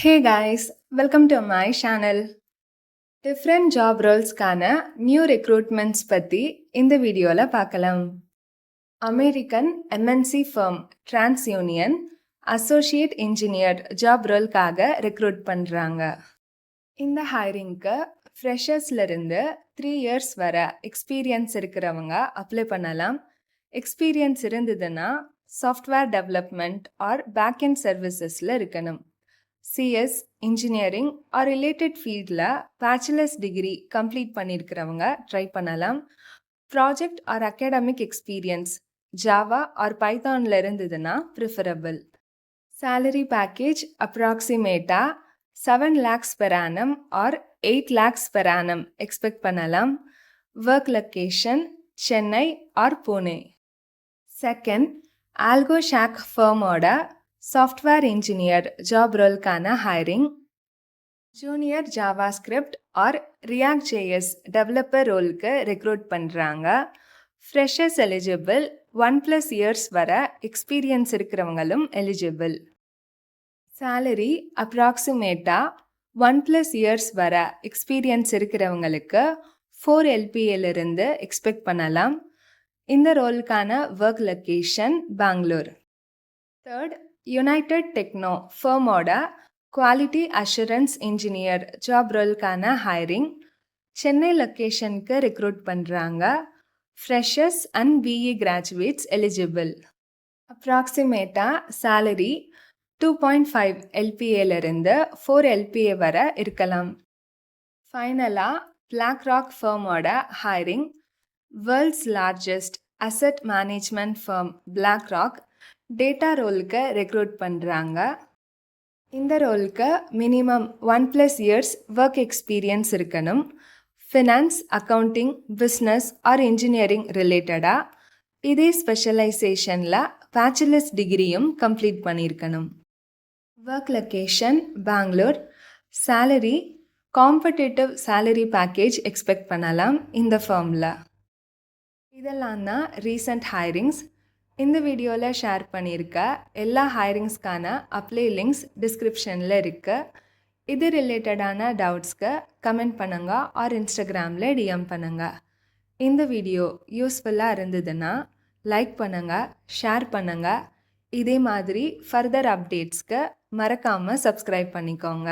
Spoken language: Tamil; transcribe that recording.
Hey guys, welcome to my channel. Different job roles-கான new recruitments பத்தி இந்த வீடியோல பார்க்கலாம். American MNC firm TransUnion Associate Engineer job role-காக recruit பண்றாங்க. இந்த ஹைரிங்க்கு ஃப்ரெஷர்ஸ்ல இருந்து 3 years வர எக்ஸ்பீரியன்ஸ் இருக்கிறவங்க அப்ளை பண்ணலாம். எக்ஸ்பீரியன்ஸ் இருந்ததுன்னா சாஃப்ட்வேர் டெவலப்மெண்ட் ஆர் பேக்எண்ட் சர்வீசஸ்ல இருக்கணும். சிஎஸ் இன்ஜினியரிங் ஆர் ரிலேட்டட் ஃபீல்டில் பேச்சுலர்ஸ் டிகிரி கம்ப்ளீட் பண்ணியிருக்கிறவங்க ட்ரை பண்ணலாம். Project or academic experience Java or பைத்தானில் இருந்ததுன்னா ப்ரிஃபரபிள். சேலரி பேக்கேஜ் அப்ராக்சிமேட்டாக 7 lakhs per annum or 8 lakhs per annum expect பண்ணலாம். Work location Chennai or Pune. Second, algo shack ஃபர்மோட சாஃப்ட்வேர் இன்ஜினியர் ஜாப் ரோல்கான hiring. Junior JavaScript or React JS developer ரோலுக்கு ரெக்ரூட் பண்ணுறாங்க. ஃப்ரெஷர்ஸ் எலிஜிபிள், 1+ years வர எக்ஸ்பீரியன்ஸ் இருக்கிறவங்களும் எலிஜிபிள். சேலரி அப்ராக்சிமேட்டாக 1+ years வர எக்ஸ்பீரியன்ஸ் இருக்கிறவங்களுக்கு 4 LPAலிருந்து எக்ஸ்பெக்ட் பண்ணலாம். இந்த ரோலுக்கான work location Bangalore. Third, united techno ஃபர்மோட குவாலிட்டி அஷூரன்ஸ் இன்ஜினியர் ஜாப் ரோலுக்கான ஹைரிங். சென்னை லொக்கேஷனுக்கு ரெக்ரூட் பண்ணுறாங்க. Freshers and BE graduates eligible. அப்ராக்சிமேட்டாக சேலரி 2.5 LPAலிருந்து 4 LPA வரை இருக்கலாம். ஃபைனலாக பிளாக் ராக் ஃபர்மோட hiring. World's largest asset management firm black rock data ரோலுக்கு ரெக்ரூட் பண்ணுறாங்க. இந்த ரோலுக்கு மினிமம் 1+ years ஒர்க் எக்ஸ்பீரியன்ஸ் இருக்கணும். Finance, accounting, business or engineering ரிலேட்டடாக இதே ஸ்பெஷலைசேஷனில் பேச்சுலர்ஸ் டிகிரியும் கம்ப்ளீட் பண்ணியிருக்கணும். Work location Bangalore. Salary competitive salary package expect பண்ணலாம் இந்த ஃபர்மில். இதெல்லாம் தான் ரீசன்ட் ஹைரிங்ஸ். இந்த வீடியோவில் ஷேர் பண்ணியிருக்க எல்லா ஹைரிங்ஸ்க்கான அப்ளை லிங்க்ஸ் டிஸ்கிரிப்ஷனில் இருக்குது. இது ரிலேட்டடான டவுட்ஸ்க்கு கமெண்ட் பண்ணுங்கள் ஆர் இன்ஸ்டாகிராமில் டிஎம் பண்ணுங்கள். இந்த வீடியோ யூஸ்ஃபுல்லாக இருந்ததுன்னா லைக் பண்ணுங்கள், ஷேர் பண்ணுங்கள். இதே மாதிரி ஃபர்தர் அப்டேட்ஸ்க்கு மறக்காமல் சப்ஸ்கிரைப் பண்ணிக்கோங்க.